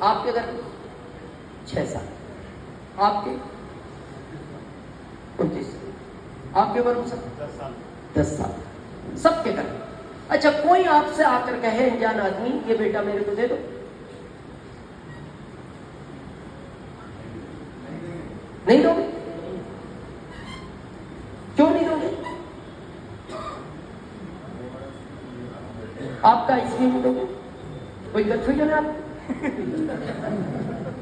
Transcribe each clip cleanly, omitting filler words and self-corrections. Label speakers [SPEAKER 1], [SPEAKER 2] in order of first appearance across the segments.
[SPEAKER 1] आपके घर 6 साल, आपके 29, आपके वरुण सर 10 साल, सबके घर। अच्छा, कोई आपसे आकर कहे अनजान आदमी ये बेटा मेरे को दे दो, नहीं दोगे? क्यों नहीं दोगे? आपका इसलिए नहीं दोगे, कोई कंफ्यूजन है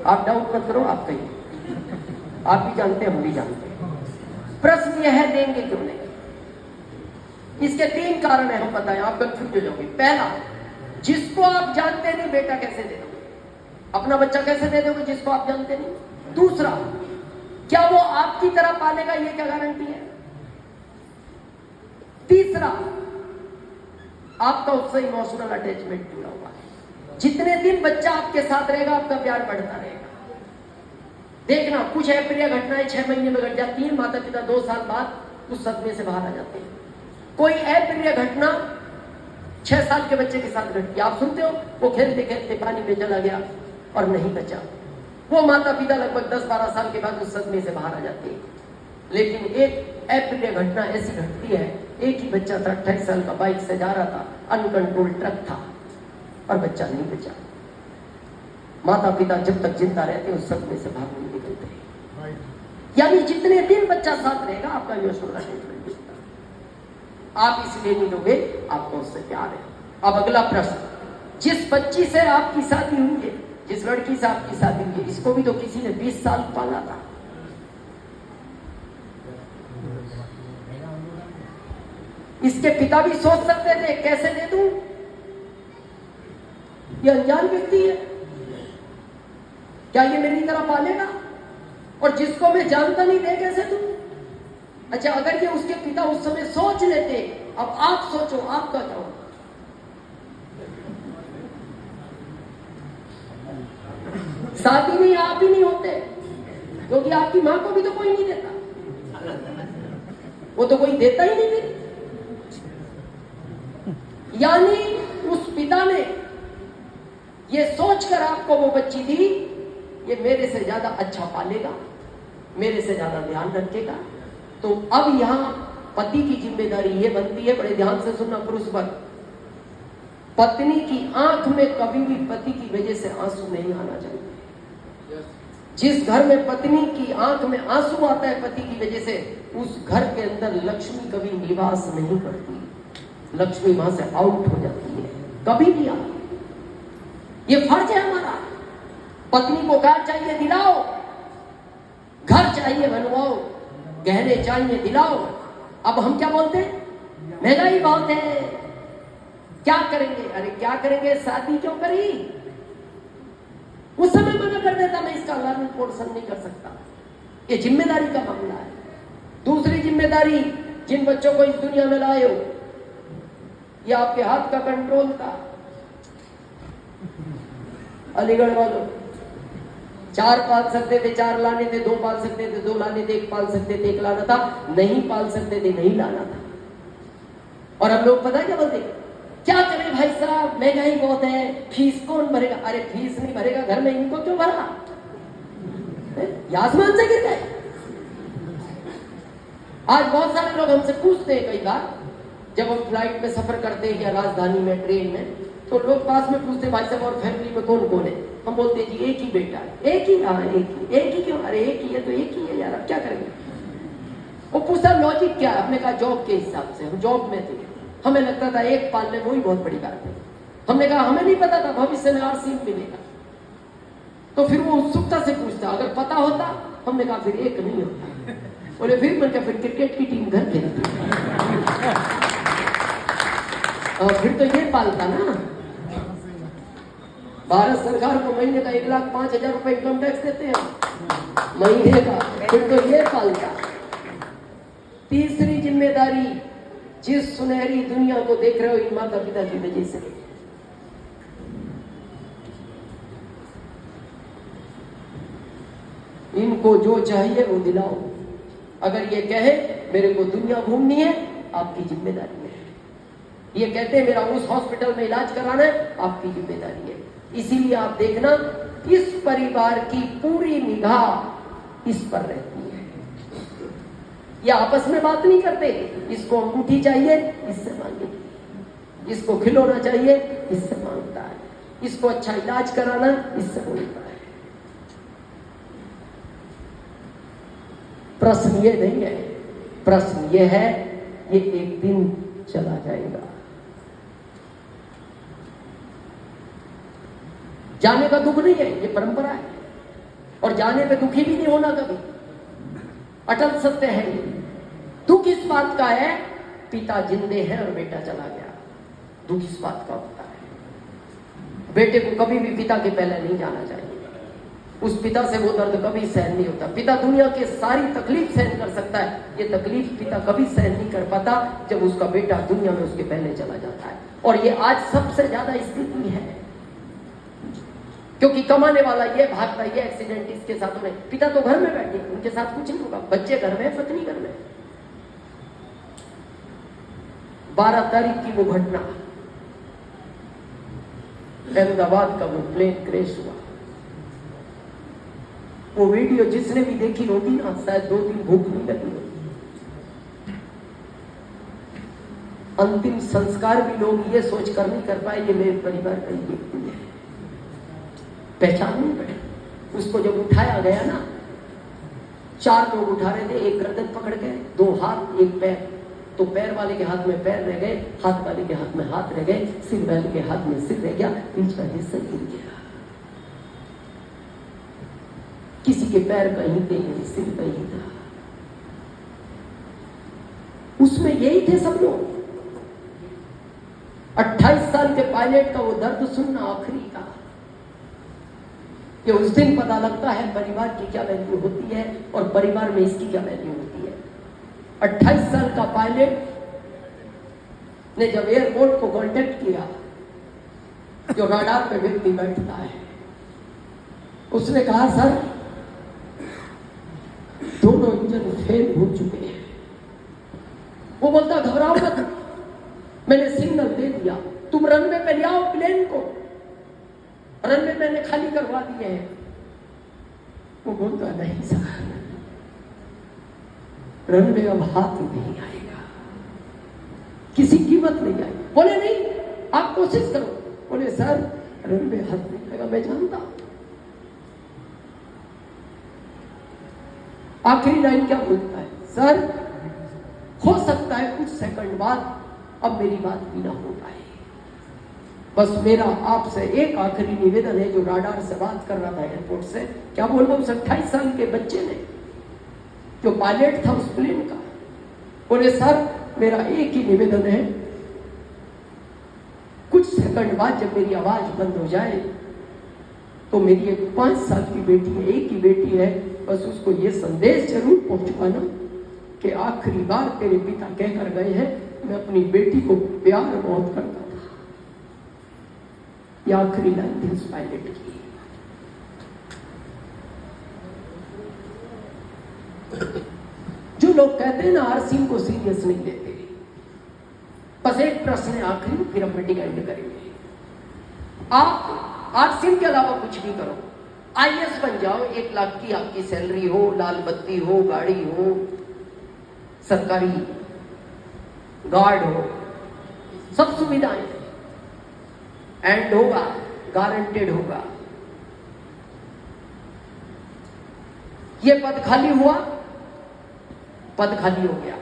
[SPEAKER 1] आप डाउट मत करो, आप कहिए, आप भी जानते हैं, हम भी जानते हैं। प्रश्न यह है देंगे क्यों नहीं? इसके 3 कारण है, हम बताएं, आप कंफ्यूज हो जाओगे। पहला, जिसको आप जानते नहीं बेटा कैसे दे दोगे? अपना बच्चा कैसे दे दोगे जिसको आप जानते नहीं? दूसरा, क्या वो आपकी तरह पालेगा, ये क्या गारंटी है? तीसरा, आपका उससे इमोशनल अटैचमेंट जुड़ा हुआ है। जितने दिन बच्चा आपके साथ रहेगा आपका प्यार बढ़ता रहेगा। देखना, कुछ अप्रिय घटनाएं 6 महीने में घट जाती हैं, माता पिता 2 साल बाद उस सदमे से बाहर आ जाते हैं। कोई अप्रिय घटना 6 साल के बच्चे के साथ घटती है, आप सुनते हो, वो खेलते खेलते पानी में चला गया और नहीं बचा, वो माता पिता लगभग 10-12 साल के बाद उस सदमे से बाहर आ जाते हैं। लेकिन एक अप्रिय घटना ऐसी घटती है, एक ही बच्चा था, 28 साल का, बाइक से जा रहा था, अनकंट्रोल ट्रक था और बच्चा नहीं बचा। माता पिता जब तक जिंदा रहते उस सदमे से बाहर नहीं निकलते। यानी जितने दिन बच्चा साथ रहेगा आपका इमोशनल अटैचमेंट दिखता है। आप इसलिए नहीं दोगे, आपको उससे प्यार है। अब अगला प्रश्न, जिस बच्ची से आपकी शादी हुई है, जिस लड़की से आपकी शादी हुई है, इसको भी तो किसी ने 20 साल पाला था। इसके पिता भी सोच सकते थे कैसे दे दूं, ये अनजान व्यक्ति है, क्या ये मेरी तरह पालेगा? और जिसको मैं जानता नहीं दे कैसे दूं? अच्छा, अगर ये उसके पिता उस समय सोच लेते, अब आप सोचो, आपका क्या होगा? शादी में आप ही नहीं होते, क्योंकि आपकी मां को भी तो कोई नहीं देता, वो तो कोई देता ही नहीं फिर। यानी उस पिता ने ये सोचकर आपको वो बच्ची दी, ये मेरे से ज्यादा अच्छा पालेगा, मेरे से ज्यादा ध्यान रखेगा। तो अब यहां पति की जिम्मेदारी ये बनती है, बड़े ध्यान से सुनना पुरुष वर्ग, पत्नी की आंख में कभी भी पति की वजह से आंसू नहीं आना चाहिए। जिस घर में पत्नी की आंख में आंसू आता है पति की वजह से, उस घर के अंदर लक्ष्मी कभी निवास नहीं करती, लक्ष्मी वहां से आउट हो जाती है, कभी भी आती। ये फर्ज है हमारा। पत्नी को कार चाहिए दिलाओ, घर चाहिए बनवाओ, गहने चाहिए दिलाओ। अब हम क्या बोलते हैं, महंगाई बहुत है, क्या करेंगे? अरे क्या करेंगे, शादी क्यों करी? उस समय मना कर देता, मैं इसका लालन पोषण नहीं कर सकता। ये जिम्मेदारी का मामला है। दूसरी जिम्मेदारी, जिन बच्चों को इस दुनिया में लाए हो, ये आपके हाथ का कंट्रोल था। अलीगढ़ वालों 4 पाल सकते थे, 4 लाने थे, 2 पाल सकते थे, 2 लाने थे, 1 पाल सकते थे, 1 लाना था, नहीं पाल सकते थे, नहीं लाना था। और अब लोग पता क्या बोलते, क्या करें भाई साहब, महंगाई बहुत है, फीस कौन भरेगा? अरे फीस नहीं भरेगा घर में, इनको क्यों भरा? आसमान से गिर गए। आज बहुत सारे लोग हमसे पूछते हैं, कई बार जब हम फ्लाइट में सफर करते हैं या राजधानी में, ट्रेन में, तो लोग पास में पूछते, भाई साहब और फैमिली में कौन कौन है? हम बोलते हैं जी एक ही बेटा है। एक ही? हाँ एक ही क्यों? अरे एक ही है तो एक ही है यार, अब क्या करेंगे? वो पूछा लॉजिक क्या है? हमने कहा जॉब के हिसाब से, हम जॉब में थे, हमें लगता था एक पालने में वही बहुत बड़ी बात है। हमने कहा हमें नहीं पता था भविष्य में और सीट मिलेगा। तो फिर वो उत्सुकता से पूछता, अगर पता होता, हमने कहा फिर एक नहीं होता। बोले फिर मैंने कहा फिर क्रिकेट की टीम घर खेलती और फिर तो ये पालता ना। भारत सरकार को महीने का 1,05,000 रुपए इनकम टैक्स देते हैं महीने का, फिर तो ये पालता। तीसरी जिम्मेदारी, जिस सुनहरी दुनिया को देख रहे हो इन माता पिता की वजह से, इनको जो चाहिए वो दिलाओ। अगर ये कहे मेरे को दुनिया घूमनी है, आपकी जिम्मेदारी है। ये कहते हैं मेरा उस हॉस्पिटल में इलाज कराना है, आपकी जिम्मेदारी है। इसीलिए आप देखना इस परिवार की पूरी निगाह इस पर रहती है। ये आपस में बात नहीं करते, इसको अंगूठी चाहिए इससे मांगेगी, इसको खिलौना चाहिए इससे मांगता है, इसको अच्छा इलाज कराना इससे बोलता है। प्रश्न ये नहीं है, प्रश्न ये है ये एक दिन चला जाएगा। जाने का दुख नहीं है, ये परंपरा है, और जाने पे दुखी भी नहीं होना कभी, अटल सत्य है ये। दुख इस बात का है पिता जिंदे हैं और बेटा चला गया, दुख इस बात का होता है। बेटे को कभी भी पिता के पहले नहीं जाना चाहिए, उस पिता से वो दर्द कभी सहन नहीं होता। पिता दुनिया की सारी तकलीफ सहन कर सकता है, ये तकलीफ पिता कभी सहन नहीं कर पाता जब उसका बेटा दुनिया में उसके पहले चला जाता है। और ये आज सबसे ज्यादा स्थिति है, क्योंकि कमाने वाला ये भागता, ये एक्सीडेंट इसके साथ में, पिता तो घर में बैठे, उनके साथ कुछ नहीं होगा, बच्चे घर में, पत्नी घर में। 12 तारीख की वो घटना, अहमदाबाद का वो प्लेन क्रैश हुआ, वो वीडियो जिसने भी देखी होगी ना, शायद 2 दिन भूख नहीं लगी होगी। अंतिम संस्कार भी लोग ये सोच कर नहीं कर पाए ये मेरे परिवार का व्यक्ति है, पहचान नहीं पड़े। उसको जब उठाया गया ना, 4 लोग उठा रहे थे, एक गर्दन पकड़ के, 2 हाथ 1 पैर, तो पैर वाले के हाथ में पैर रह गए, हाथ वाले के हाथ में हाथ रह गए, सिर वाले के हाथ में सिर रह गया, बीच का हिस्सा गिर गया। किसी के पैर कहीं थे, सिर कहीं था, उसमें यही थे सब लोग। 28 साल के पायलट का वो दर्द सुनना आखिरी का, कि उस दिन पता लगता है परिवार की क्या वैल्यू होती है और परिवार में इसकी क्या वैल्यू होती है। 28 साल का पायलट ने जब एयरपोर्ट को कांटेक्ट किया, जो राडार पे व्यक्ति बैठता है, उसने कहा सर दोनों इंजन फेल हो चुके हैं। वो बोलता घबराओ मत, मैंने सिग्नल दे दिया, तुम रनवे पे ले आओ प्लेन को, रनवे मैंने खाली करवा दिए हैं। वो बोलता नहीं सर, रनवे अब हाथ नहीं आएगा, किसी कीमत नहीं आएगी। बोले नहीं आप कोशिश करो, बोले सर रनवे हाथ नहीं आएगा, मैं जानता हूं। आखिरी लाइन क्या बोलता है, सर हो सकता है कुछ सेकंड बाद अब मेरी बात भी ना हो पाए, बस मेरा आपसे एक आखिरी निवेदन है। जो राडार से बात कर रहा था एयरपोर्ट से, क्या बोल रहा हूं, 28 साल के बच्चे ने, जो पायलट था उस प्लेन का, बोले सर मेरा एक ही निवेदन है, कुछ सेकंड बाद जब मेरी आवाज बंद हो जाए तो मेरी एक 5 साल की बेटी है, एक ही बेटी है, बस उसको ये संदेश जरूर पहुंचवाना कि आखिरी बार तेरे पिता कहकर गए हैं मैं अपनी बेटी को प्यार बहुत करता था। ये आखिरी लाइन थी उस पायलट की। जो लोग कहते हैं ना आरसीएम को सीरियस नहीं लेते, बस एक प्रश्न है आखिरी, फिर हम मीटिंग एंड करेंगे। आप आरसीएम के अलावा कुछ भी करो, आईएएस बन जाओ, 1 लाख की आपकी सैलरी हो, लाल बत्ती हो, गाड़ी हो, सरकारी गार्ड हो, सब सुविधाएं, एंड होगा, गारंटेड होगा। ये पद खाली हुआ, पद खाली हो गया,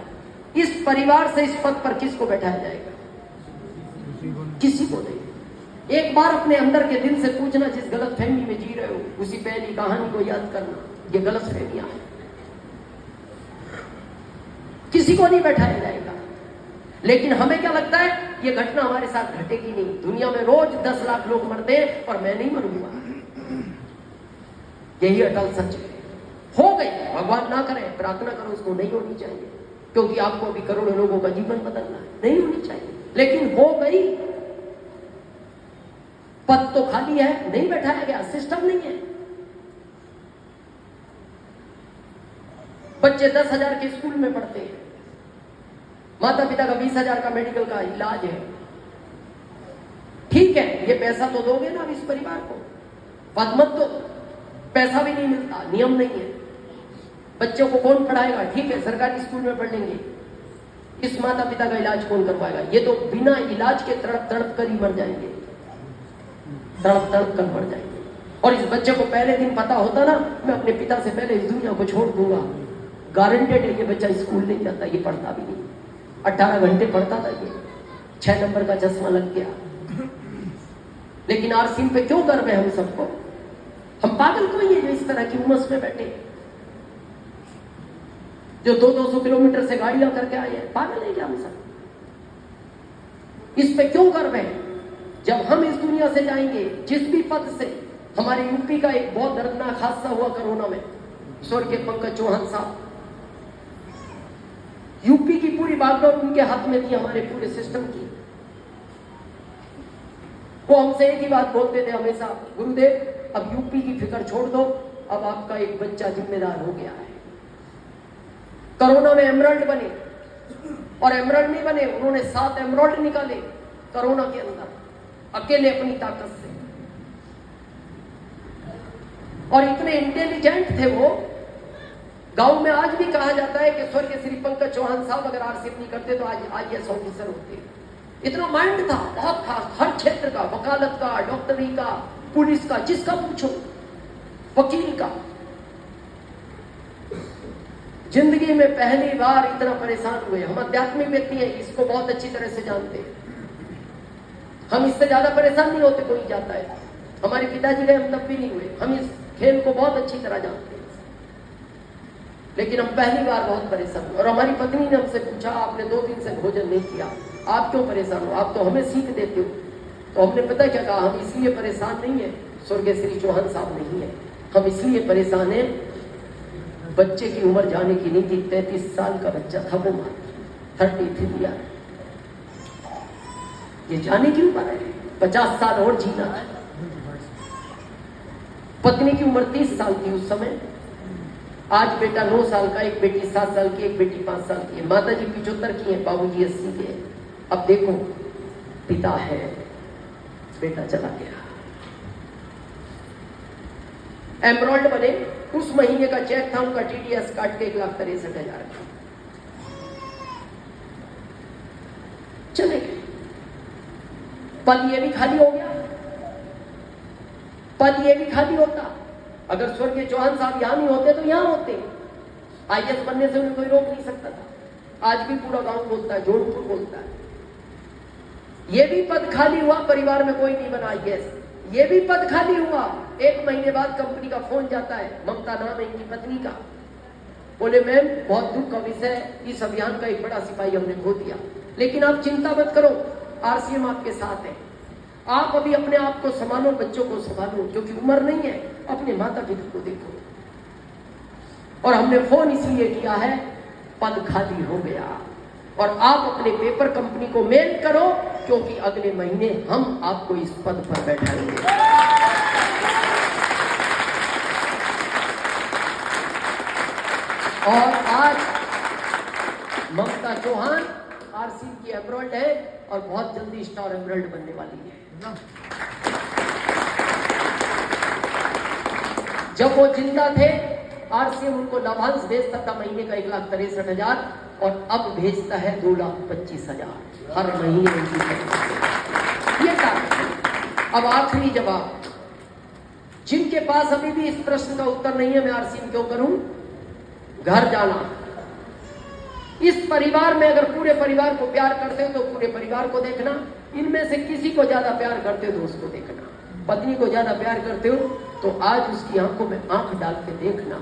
[SPEAKER 1] इस परिवार से इस पद पर किसको बैठाया जाएगा? किसी को नहीं। एक बार अपने अंदर के दिल से पूछना, जिस गलत फहमी में जी रहे हो, उसी पहली कहानी को याद करना, ये गलत फहमियां हैं, किसी को नहीं बैठाया जाएगा। लेकिन हमें क्या लगता है ये घटना हमारे साथ घटेगी नहीं, दुनिया में रोज 10 लाख लोग मरते हैं और मैं नहीं मरूंगा, यही अटल सच है। हो गई, भगवान ना करे, प्रार्थना करो उसको नहीं होनी चाहिए, क्योंकि आपको अभी करोड़ों लोगों का जीवन बदलना है, नहीं होनी चाहिए, लेकिन हो गई। पद तो खाली है, नहीं बैठाया गया, सिस्टम नहीं है। बच्चे 10,000 के स्कूल में पढ़ते हैं, माता पिता का 20,000 का मेडिकल का इलाज है। ठीक है, ये पैसा तो दोगे ना अब इस परिवार को, पद मत दो, पैसा भी नहीं मिलता, नियम नहीं है। बच्चों को कौन पढ़ाएगा? ठीक है सरकारी स्कूल में पढ़ लेंगे, इस माता पिता का इलाज कौन करवाएगा? ये तो बिना इलाज के तड़प तड़प कर ही मर जाएंगे, तड़प तड़प कर मर जाएंगे। और इस बच्चे को पहले दिन पता होता ना, मैं अपने पिता से पहले इस दुनिया को छोड़ दूंगा, गारंटेड है ये बच्चा स्कूल नहीं जाता, ये पढ़ता भी नहीं। 18 घंटे पढ़ता था, ये 6 नंबर का चश्मा लग गया। लेकिन आरसीएम पे क्यों गर्व है हम सबको? हम पागल कोई है जो इस तरह की उमस में बैठे, जो 200 किलोमीटर से गाड़ियां करके आए हैं? पागल है क्या हम सब? इस पे क्यों गर्व है? जब हम इस दुनिया से जाएंगे, जिस भी पद से, हमारे यूपी का एक बहुत दर्दनाक हादसा हुआ कोरोना में, स्वर्गीय पंकज चौहान साहब, यूपी की पूरी बागडोर उनके हाथ में थी, हमारे पूरे सिस्टम की। वो हमसे एक ही बात बोलते थे हमेशा, गुरुदेव अब यूपी की फिक्र छोड़ दो, अब आपका एक बच्चा जिम्मेदार हो गया है। कोरोना में एमरल्ड बने, और एमरल्ड नहीं बने, उन्होंने 7 एमरल्ड निकाले कोरोना के अंदर, अकेले अपनी ताकत से। और इतने इंटेलिजेंट थे वो, गांव में आज भी कहा जाता है कि स्वर्गीय श्री पंकज चौहान साहब अगर आरसीएफ नहीं करते तो आज आईएएस ऑफिसर होते। इतना माइंड था, बहुत खास, हर क्षेत्र का, वकालत का, डॉक्टरी का, पुलिस का, जिसका पूछो, वकील का। जिंदगी में पहली बार इतना परेशान हुए। हम आध्यात्मिक व्यक्ति हैं, इसको बहुत अच्छी तरह से जानते हैं, हम इससे ज्यादा परेशान नहीं होते, कोई जाता है। हमारे पिताजी गए, हम तब भी नहीं हुए। हम इस खेल को बहुत अच्छी तरह जानते हैं, लेकिन हम पहली बार बहुत परेशान हुए। और हमारी पत्नी ने हमसे पूछा, आपने 2 दिन से भोजन नहीं किया, आप क्यों परेशान हो? आप तो हमें सीख देते हो। तो हमने पता क्या कहा, हम इसलिए परेशान नहीं है, स्वर्गीय श्री चौहान साहब नहीं है, हम इसलिए परेशान है, बच्चे की उम्र जाने की नहीं थी। 33 साल का बच्चा था वो, 33 ईयर, ये जाने की उम्र है, 50 साल और जीना है। पत्नी की उम्र 30 साल थी उस समय। आज बेटा 9 साल का, एक बेटी 7 साल की, एक बेटी 5 साल की है। माता जी 75 की है, बाबूजी 80 के हैं। अब देखो, पिता है, बेटा चला गया। एमरल्ड बने, उस महीने का चेक था उनका टीडीएस काट के 1,63,000 का, चले गए। पद ये भी खाली हो गया, पद ये भी खाली होता। अगर स्वर्गीय चौहान साहब यहां नहीं होते तो यहां होते। आईएएस बनने से उन्हें कोई रोक नहीं सकता था। आज भी पूरा गांव बोलता है, जोधपुर बोलता है। ये भी पद खाली हुआ, परिवार में कोई नहीं बना आईएएस। ये भी पद खाली हुआ, 1 महीने बाद कंपनी का फोन जाता है, ममता नाम है इनकी पत्नी का, बोले मैम बहुत दुख का विषय, इस अभियान का एक बड़ा सिपाही हमने खो दिया, लेकिन आप चिंता मत करो, आरसीएम आपके साथ है। आप अभी अपने आप को संभालो, बच्चों को संभालो, क्योंकि उम्र नहीं है, अपने माता पिता को देखो। और हमने फोन इसलिए किया है, पद खाली हो गया, और आप अपने पेपर कंपनी को मेल करो, क्योंकि अगले महीने हम आपको इस पद पर बैठाएंगे। और आज ममता चौहान आरसीएम की एमरल्ड है, और बहुत जल्दी स्टार एमरल्ड बनने वाली है। जब वो जिंदा थे, आरसीएम उनको लाभांश भेजता था महीने का 1,63,000, और अब भेजता है 2,25,000 हर महीने उनकी। ये कारण। अब आखिरी जवाब, जिनके पास अभी भी इस प्रश्न का उत्तर नहीं है, मैं आरसीएम क्यों करूं, घर जाना। इस परिवार में अगर पूरे परिवार को प्यार करते हो तो पूरे परिवार को देखना, इनमें से किसी को ज्यादा प्यार करते हो तो उसको देखना। पत्नी को ज्यादा प्यार करते हो तो आज उसकी आंखों में आंख डाल के देखना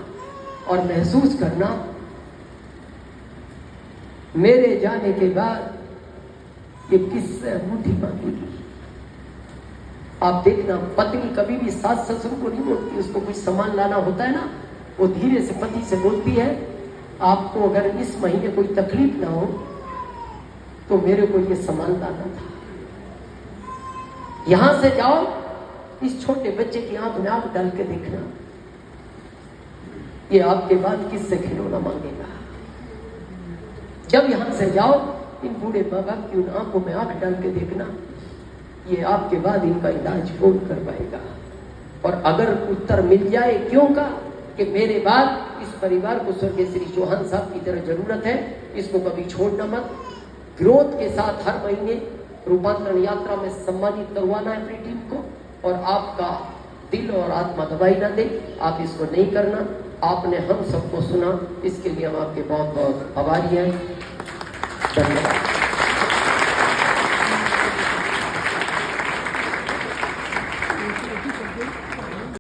[SPEAKER 1] और महसूस करना, मेरे जाने के बाद ये किससे अंगूठी मांगेगी। आप देखना, पत्नी कभी भी सास ससुर को नहीं बोलती, उसको कुछ सामान लाना होता है ना, वो धीरे से पति से बोलती है, आपको अगर इस महीने कोई तकलीफ ना हो तो मेरे को ये सामान लाना था। यहां से जाओ, इस छोटे बच्चे की आंख में आंख डाल के देखना, ये आपके बाद किससे खिलौना मांगेगा। जब यहां से जाओ, इन बूढ़े माँ बाप की उन आंखों में आंख डाल के देखना, ये आपके बाद इनका इलाज कौन करवाएगा। और अगर उत्तर मिल जाए क्यों का कि मेरे बाद इस परिवार को स्वर्गीय श्री चौहान साहब की तरह जरूरत है, इसको कभी छोड़ना मत। ग्रोथ के साथ हर महीने रूपांतरण यात्रा में सम्मानित करवाना है अपनी टीम को, और आपका दिल और आत्मा दबाई ना दे, आप इसको नहीं करना। आपने हम सबको सुना, इसके लिए हम आपके बहुत बहुत आभारी हैं। धन्यवाद।